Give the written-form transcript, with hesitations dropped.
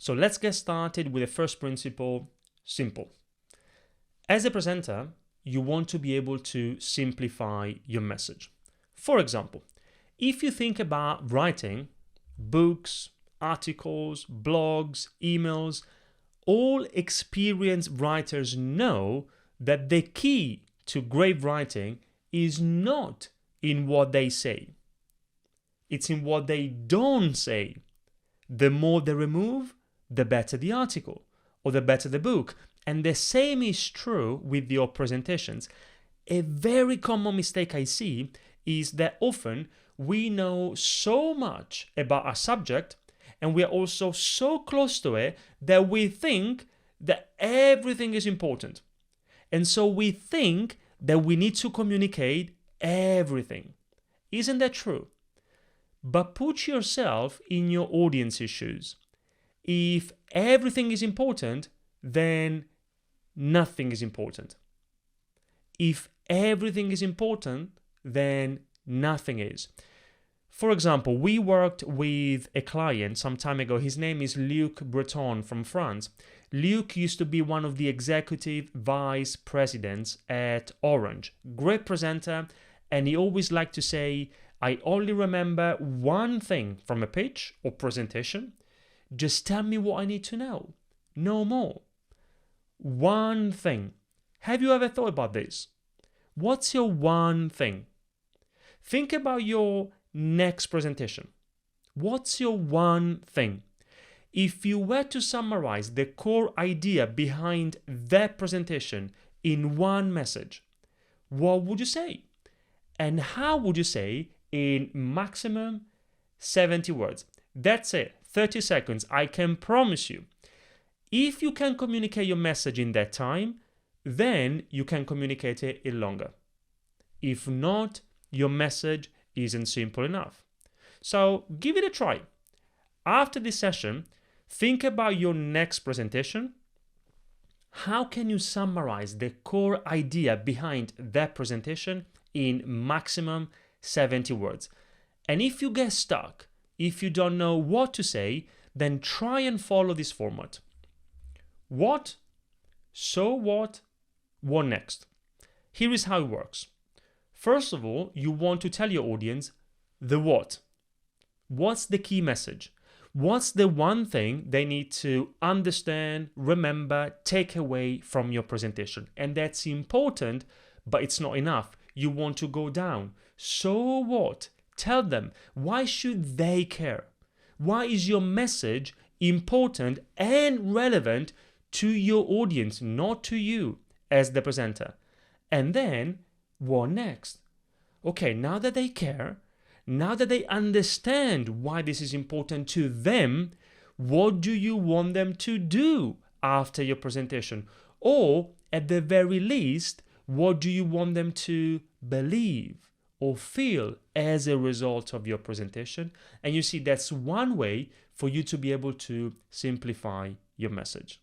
So let's get started with the first principle, simple. As a presenter, you want to be able to simplify your message. For example, if you think about writing, books, articles, blogs, emails, all experienced writers know that the key to great writing is not in what they say. It's in what they don't say. The more they remove, the better the article or the better the book. And the same is true with your presentations. A very common mistake I see is that often we know so much about a subject and we are also so close to it that we think that everything is important. And so we think that we need to communicate everything. Isn't that true? But put yourself in your audience's shoes. If everything is important, then nothing is important. If everything is important, then nothing is. For example, we worked with a client some time ago. His name is Luc Breton from France. Luc used to be one of the executive vice presidents at Orange. Great presenter, and he always liked to say, I only remember one thing from a pitch or presentation. Just tell me what I need to know. No more. One thing. Have you ever thought about this? What's your one thing? Think about your next presentation. What's your one thing? If you were to summarize the core idea behind that presentation in one message, what would you say? And how would you say in maximum 70 words? That's it, 30 seconds. I can promise you. If you can communicate your message in that time, then you can communicate it in longer. If not, your message isn't simple enough. So give it a try. After this session, think about your next presentation. How can you summarize the core idea behind that presentation in maximum 70 words? And if you get stuck, if you don't know what to say, then try and follow this format. What? So what? What next? Here is how it works. First of all, you want to tell your audience the what. What's the key message? What's the one thing they need to understand, remember, take away from your presentation? And that's important, but it's not enough. You want to go down. So what? Tell them. Why should they care? Why is your message important and relevant to your audience, not to you as the presenter? And then, what next? Okay, now that they care, now that they understand why this is important to them, what do you want them to do after your presentation? Or, at the very least, what do you want them to believe or feel as a result of your presentation? And you see, that's one way for you to be able to simplify your message.